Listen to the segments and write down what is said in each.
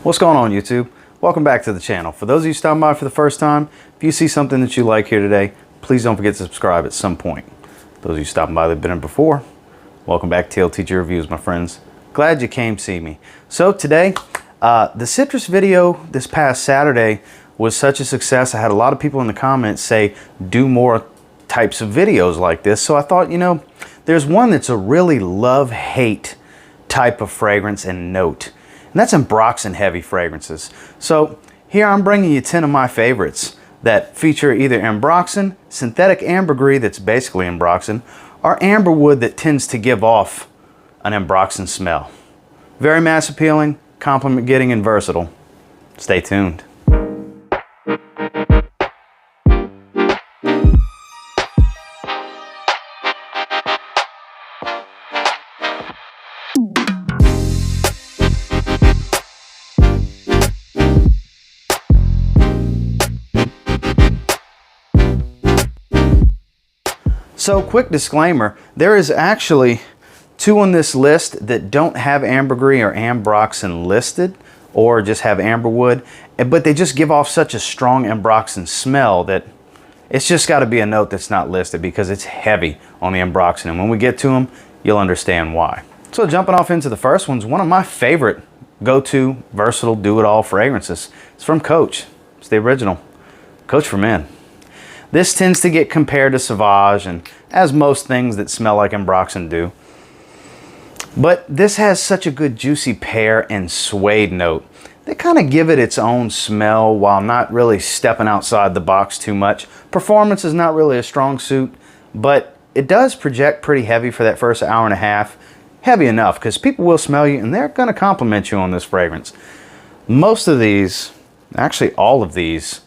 What's going on, YouTube? Welcome back to the channel. For those of you stopping by for the first time, if you see something that you like here today, please don't forget to subscribe at some point. Those of you stopping by that have been in before, welcome back to TLTG Reviews, my friends. Glad you came see me. So today, the citrus video this past Saturday was such a success. I had a lot of people in the comments say, do more types of videos like this. So I thought, you know, there's one that's a really love-hate type of fragrance and note. And that's Ambroxan heavy fragrances. So here I'm bringing you 10 of my favorites that feature either Ambroxan, synthetic ambergris that's basically Ambroxan, or amberwood that tends to give off an Ambroxan smell. Very mass appealing, compliment getting, and versatile. Stay tuned. So quick disclaimer, there is actually two on this list that don't have ambergris or Ambroxan listed, or just have amberwood, but they just give off such a strong Ambroxan smell that it's just got to be a note that's not listed because it's heavy on the Ambroxan. And when we get to them, you'll understand why. So jumping off into the first one's one of my favorite go-to versatile do-it-all fragrances. It's from Coach. It's the original Coach for Men. This tends to get compared to Sauvage, and as most things that smell like Ambroxan do. But this has such a good juicy pear and suede note. They kind of give it its own smell while not really stepping outside the box too much. Performance is not really a strong suit, but it does project pretty heavy for that first hour and a half. Heavy enough because people will smell you and they're going to compliment you on this fragrance. Most of these, actually all of these,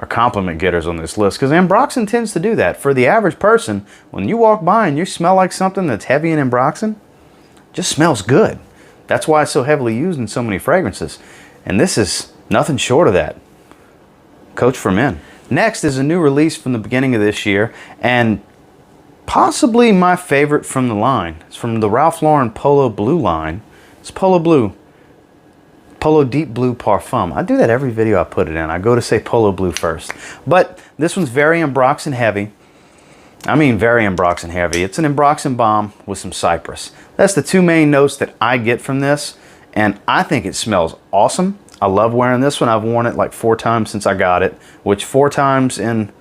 are compliment getters on this list because Ambroxan tends to do that. For the average person, when you walk by and you smell like something that's heavy in Ambroxan, it just smells good. That's why it's so heavily used in so many fragrances. And this is nothing short of that. Coach for Men. Next is a new release from the beginning of this year, and possibly my favorite from the line. It's from the Ralph Lauren Polo Blue line. It's Polo Blue. Polo Deep Blue Parfum. I do that every video I put it in. I go to say Polo Blue first. But this one's very Ambroxan heavy. I mean very Ambroxan heavy. It's an Ambroxan bomb with some cypress. That's the two main notes that I get from this. And I think it smells awesome. I love wearing this one. I've worn it like 4 times since I got it. Which 4 times in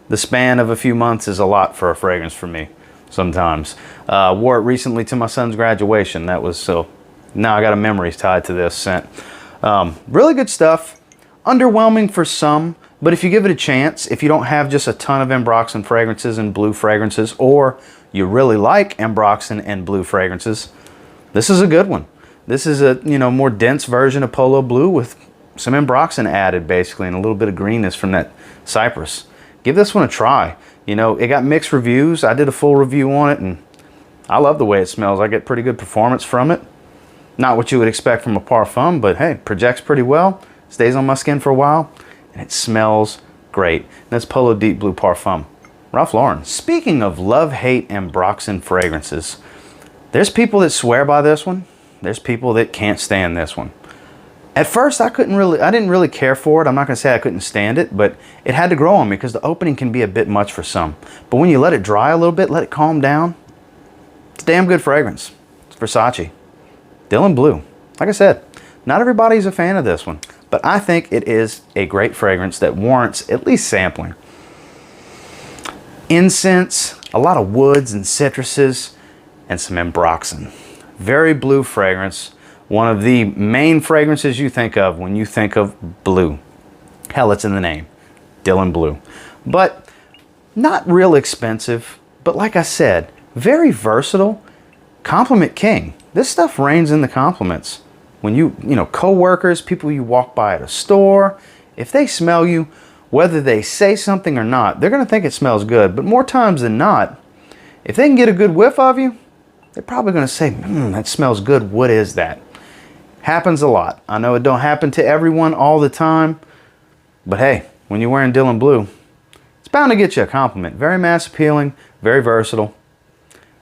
the span of a few months is a lot for a fragrance for me. Sometimes. Wore it recently to my son's graduation. That was so... Now I got a memories tied to this scent. Really good stuff. Underwhelming for some, but if you give it a chance, if you don't have just a ton of Ambroxan fragrances and blue fragrances, or you really like Ambroxan and blue fragrances, this is a good one. This is a more dense version of Polo Blue with some Ambroxan added basically, and a little bit of greenness from that cypress. Give this one a try. It got mixed reviews. I did a full review on it, and I love the way it smells. I get pretty good performance from it. Not what you would expect from a parfum, but hey, projects pretty well, stays on my skin for a while, and it smells great. And that's Polo Deep Blue Parfum, Ralph Lauren. Speaking of love-hate Ambroxan fragrances, there's people that swear by this one. There's people that can't stand this one. At first, I didn't really care for it. I'm not gonna say I couldn't stand it, but it had to grow on me because the opening can be a bit much for some. But when you let it dry a little bit, let it calm down, it's a damn good fragrance. It's Versace. Dylan Blue. Like I said, not everybody's a fan of this one, but I think it is a great fragrance that warrants at least sampling. Incense, a lot of woods and citruses, and some Ambroxan. Very blue fragrance. One of the main fragrances you think of when you think of blue. Hell, it's in the name. Dylan Blue. But not real expensive, but like I said, very versatile. Compliment king. This stuff reigns in the compliments. When co-workers, people you walk by at a store, if they smell you, whether they say something or not, they're going to think it smells good. But more times than not, if they can get a good whiff of you, they're probably going to say, that smells good. What is that? Happens a lot. I know it don't happen to everyone all the time, but hey, when you're wearing Dylan Blue, it's bound to get you a compliment. Very mass appealing, very versatile,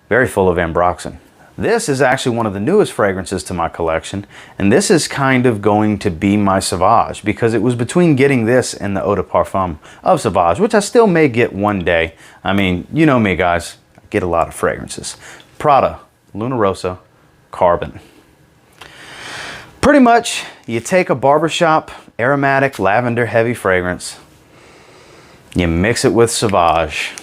very full of Ambroxan. This is actually one of the newest fragrances to my collection, and this is kind of going to be my Sauvage, because it was between getting this and the Eau de Parfum of Sauvage, which I still may get one day. I mean, you know me, guys, I get a lot of fragrances. Prada Luna Rossa Carbon. Pretty much, you take a barbershop aromatic lavender heavy fragrance, you mix it with Sauvage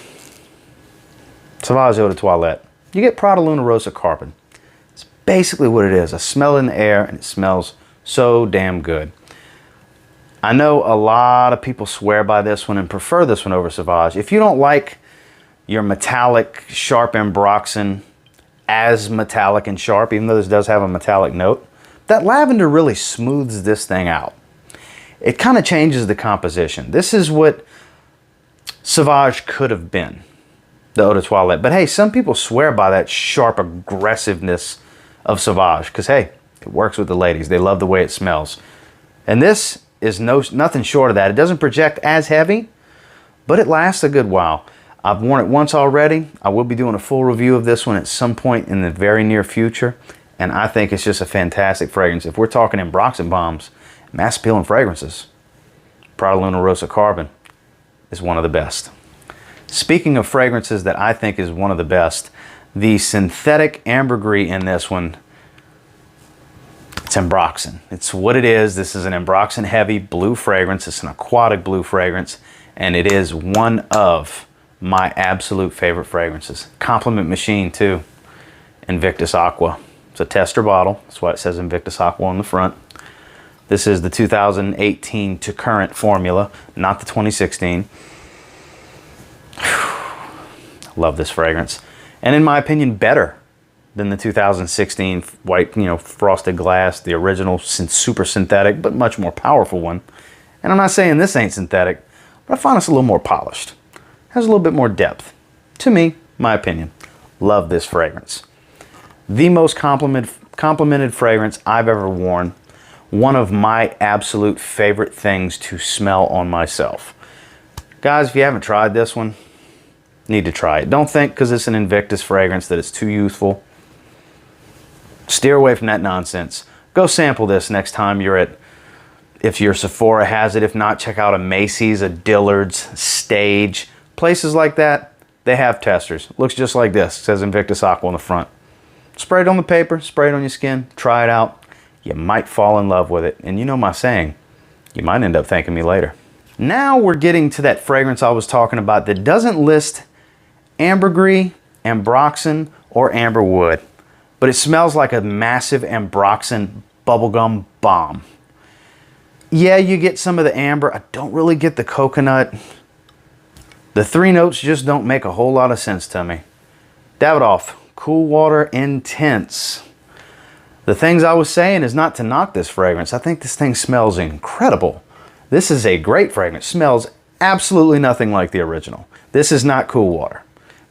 Eau de Toilette. You get Prada Luna Rossa Carbon. It's basically what it is. I smell it in the air and it smells so damn good. I know a lot of people swear by this one and prefer this one over Sauvage. If you don't like your metallic, sharp Ambroxan as metallic and sharp, even though this does have a metallic note, that lavender really smooths this thing out. It kind of changes the composition. This is what Sauvage could have been, the Eau de Toilette. But hey, some people swear by that sharp aggressiveness of Sauvage because, hey, it works with the ladies. They love the way it smells. And this is nothing short of that. It doesn't project as heavy, but it lasts a good while. I've worn it once already. I will be doing a full review of this one at some point in the very near future. And I think it's just a fantastic fragrance. If we're talking Ambroxan bombs, mass appealing fragrances, Prada Luna Rossa Carbon is one of the best. Speaking of fragrances that I think is one of the best, the synthetic ambergris in this one, it's Ambroxan. It's what it is. This is an Ambroxan heavy blue fragrance. It's an aquatic blue fragrance, and it is one of my absolute favorite fragrances. Compliment machine too, Invictus Aqua. It's a tester bottle. That's why it says Invictus Aqua on the front. This is the 2018 to current formula, not the 2016. Love this fragrance. And in my opinion, better than the 2016 white, frosted glass, the original super synthetic, but much more powerful one. And I'm not saying this ain't synthetic, but I find this a little more polished. Has a little bit more depth. To me, my opinion. Love this fragrance. The most complimented fragrance I've ever worn. One of my absolute favorite things to smell on myself. Guys, if you haven't tried this one, need to try it. Don't think because it's an Invictus fragrance that it's too youthful. Steer away from that nonsense. Go sample this next time you're at, if your Sephora has it. If not, check out a Macy's, a Dillard's, Stage. Places like that, they have testers. Looks just like this. It says Invictus Aqua on the front. Spray it on the paper, spray it on your skin, try it out. You might fall in love with it. And you know my saying, you might end up thanking me later. Now we're getting to that fragrance I was talking about that doesn't list ambergris, Ambroxan, or amberwood, but it smells like a massive Ambroxan bubblegum bomb. Yeah, you get some of the amber. I don't really get the coconut. The three notes just don't make a whole lot of sense to me. Davidoff Cool Water Intense. The things I was saying is not to knock this fragrance. I think this thing smells incredible. This is a great fragrance. Smells absolutely nothing like the original. This is not Cool Water.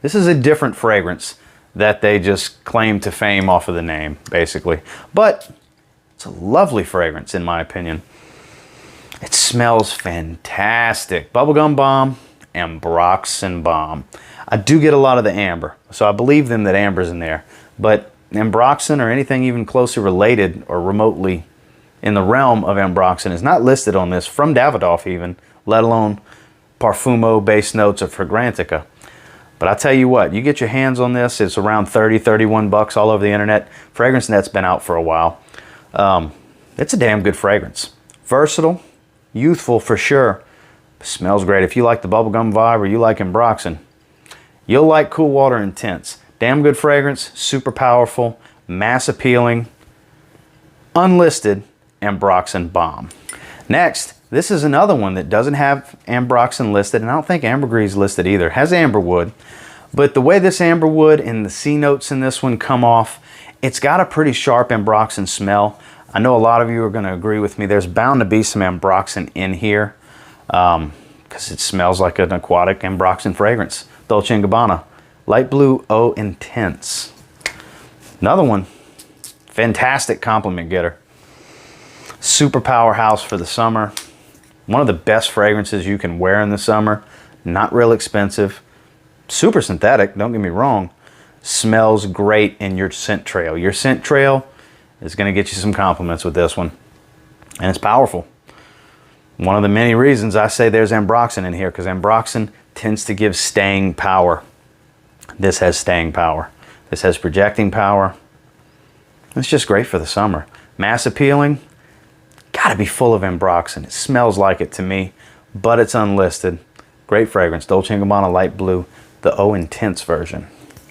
This is a different fragrance that they just claim to fame off of the name, basically. But it's a lovely fragrance, in my opinion. It smells fantastic. Bubblegum bomb, Ambroxan bomb. I do get a lot of the amber, so I believe them that amber's in there. But Ambroxan or anything even closely related or remotely in the realm of Ambroxan is not listed on this from Davidoff even, let alone Parfumo base notes or Fragrantica. But I tell you what, you get your hands on this, it's around 30, 31 bucks all over the internet. Fragrance Net's been out for a while. It's a damn good fragrance. Versatile, youthful for sure. Smells great. If you like the bubblegum vibe or you like Ambroxan, you'll like Cool Water Intense. Damn good fragrance, super powerful, mass appealing, unlisted Ambroxan bomb. Next, this is another one that doesn't have Ambroxan listed, and I don't think ambergris is listed either. It has amberwood, but the way this amberwood and the C notes in this one come off, it's got a pretty sharp Ambroxan smell. I know a lot of you are going to agree with me. There's bound to be some Ambroxan in here because it smells like an aquatic Ambroxan fragrance. Dolce & Gabanna Light Blue Eau Intense. Another one, fantastic compliment getter. Super powerhouse for the summer. One of the best fragrances you can wear in the summer. Not real expensive. Super synthetic, don't get me wrong. smells great in your scent trail. Your scent trail is going to get you some compliments with this one. And it's powerful. One of the many reasons I say there's Ambroxan in here, because Ambroxan tends to give staying power. This has staying power. This has projecting power. It's just great for the summer. Mass appealing, gotta be full of Ambroxan. It smells like it to me, but it's unlisted. Great fragrance, Dolce & Gabbana Light Blue, the O Intense version.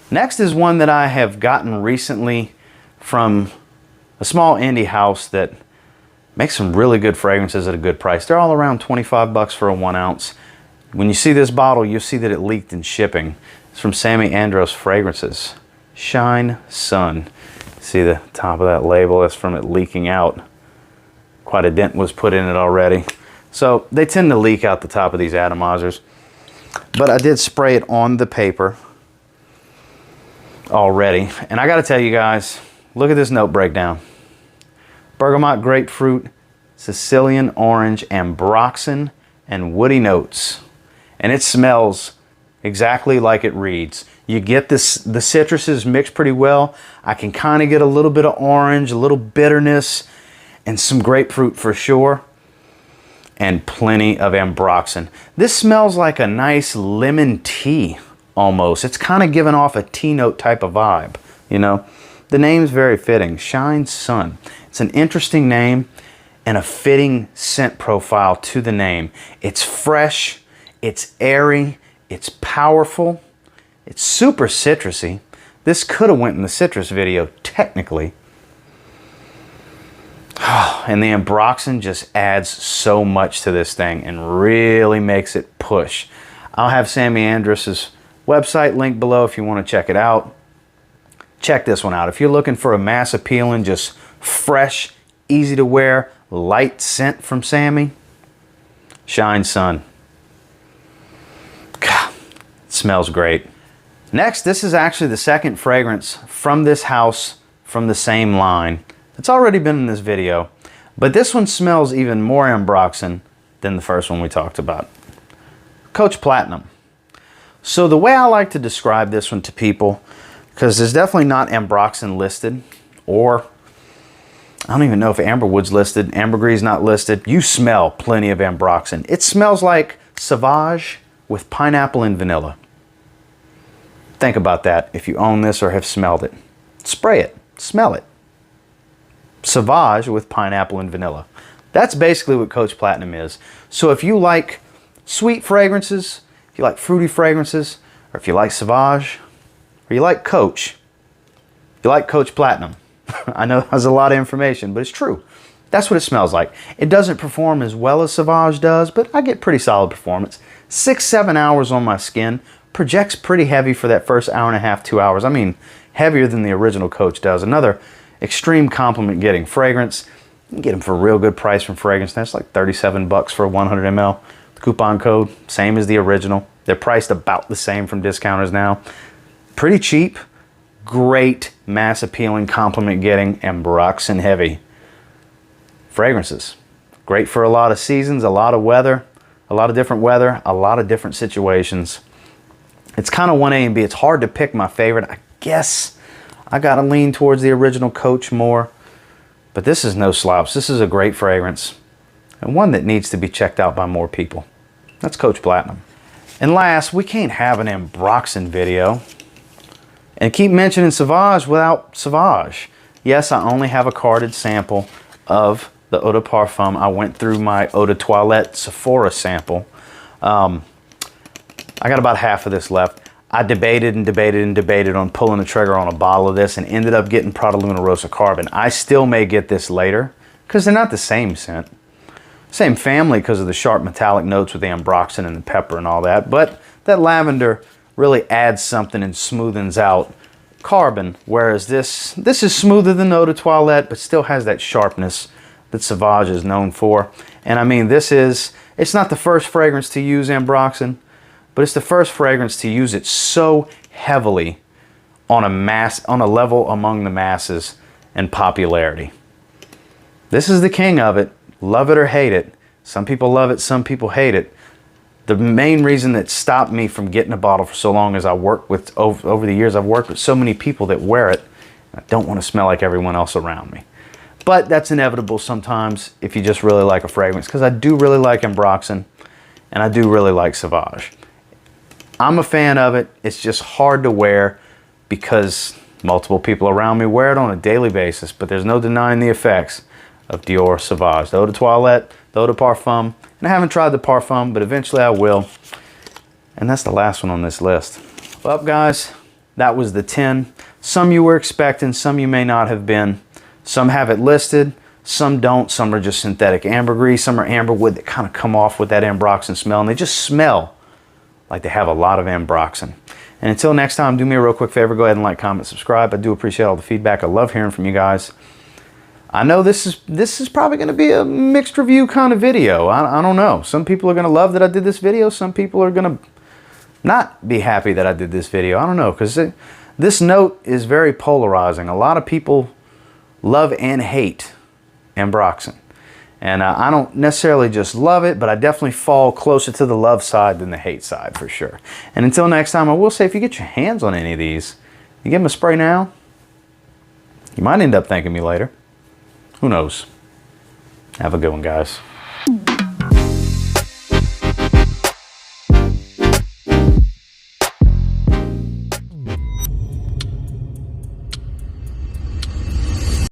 Next is one that I have gotten recently from a small indie house that makes some really good fragrances at a good price. They're all around 25 bucks for a 1 ounce. When you see this bottle, you'll see that it leaked in shipping. It's from Samy Andraus Fragrances. Shine Sun. See the top of that label? That's from it leaking out. Quite a dent was put in it already. So they tend to leak out the top of these atomizers. But I did spray it on the paper already. And I gotta tell you guys, look at this note breakdown. Bergamot, grapefruit, Sicilian orange, Ambroxan, and woody notes. And it smells exactly like it reads. You get this, the citruses mixed pretty well. I can kind of get a little bit of orange, a little bitterness, and some grapefruit for sure. And plenty of Ambroxan. This smells like a nice lemon tea almost. It's kind of giving off a tea note type of vibe, you know. The name's very fitting, Shine Sun. It's an interesting name and a fitting scent profile to the name. It's fresh, it's airy, it's powerful, it's super citrusy. This could have went in the citrus video, technically. And the Ambroxan just adds so much to this thing and really makes it push. I'll have Samy Andraus' website linked below if you want to check it out. Check this one out. If you're looking for a mass appealing, just fresh, easy to wear, light scent from Samy, Shine Sun. God, it smells great. Next, this is actually the second fragrance from this house from the same line. It's already been in this video, but this one smells even more Ambroxan than the first one we talked about. Coach Platinum. So the way I like to describe this one to people, because there's definitely not Ambroxan listed, or I don't even know if Amberwood's listed, Ambergris not listed. You smell plenty of Ambroxan. It smells like Sauvage with pineapple and vanilla. Think about that if you own this or have smelled it. Spray it, smell it. Sauvage with pineapple and vanilla. That's basically what Coach Platinum is. So if you like sweet fragrances, if you like fruity fragrances, or if you like Sauvage, or you like Coach, you like Coach Platinum. I know that's a lot of information, but it's true. That's what it smells like. It doesn't perform as well as Sauvage does, but I get pretty solid performance. 6-7 hours on my skin. Projects pretty heavy for that first hour and a half, 2 hours. I mean, heavier than the original Coach does. Another extreme compliment getting fragrance. You can get them for a real good price from Fragrance. That's like 37 bucks for a 100 ml. The coupon code, same as the original. They're priced about the same from discounters now. Pretty cheap. Great mass appealing compliment getting Ambroxan heavy fragrances. Great for a lot of seasons, a lot of weather, a lot of different weather, a lot of different situations. It's kind of 1A and B. It's hard to pick my favorite. I guess I gotta lean towards the original Coach more, but this is no slouch. This is a great fragrance and one that needs to be checked out by more people. That's Coach Platinum. And last, we can't have an Ambroxan video and keep mentioning Sauvage without Sauvage. Yes, I only have a carded sample of the Eau de Parfum. I went through my Eau de Toilette Sephora sample. I got about half of this left. I debated and debated and debated on pulling the trigger on a bottle of this and ended up getting Prada Luna Rossa Carbon. I still may get this later because they're not the same scent. Same family because of the sharp metallic notes with the Ambroxan and the pepper and all that, but that lavender really adds something and smoothens out Carbon, whereas this is smoother than Eau de Toilette, but still has that sharpness that Sauvage is known for. And I mean, it's not the first fragrance to use Ambroxan, but it's the first fragrance to use it so heavily on a level among the masses and popularity. This is the king of it. Love it or hate it. Some people love it, some people hate it. The main reason that stopped me from getting a bottle for so long is I worked with, over the years, I've worked with so many people that wear it. I don't want to smell like everyone else around me. But that's inevitable sometimes if you just really like a fragrance, because I do really like Ambroxan and I do really like Sauvage. I'm a fan of it. It's just hard to wear because multiple people around me wear it on a daily basis, but there's no denying the effects of Dior Sauvage. The Eau de Toilette, the Eau de Parfum, and I haven't tried the Parfum, but eventually I will. And that's the last one on this list. Well, guys, that was the 10. Some you were expecting, some you may not have been. Some have it listed, some don't. Some are just synthetic ambergris, some are amberwood that kind of come off with that Ambroxan smell, and they just smell like they have a lot of Ambroxan. And until next time, do me a real quick favor, go ahead and like, comment, subscribe. I do appreciate all the feedback. I love hearing from you guys. I know this is probably going to be a mixed review kind of video. I don't know. Some people are going to love that I did this video. Some people are going to not be happy that I did this video. I don't know, because this note is very polarizing. A lot of people love and hate Ambroxan. And I don't necessarily just love it, but I definitely fall closer to the love side than the hate side for sure. And until next time, I will say if you get your hands on any of these, you give them a spray now, you might end up thanking me later. Who knows? Have a good one, guys.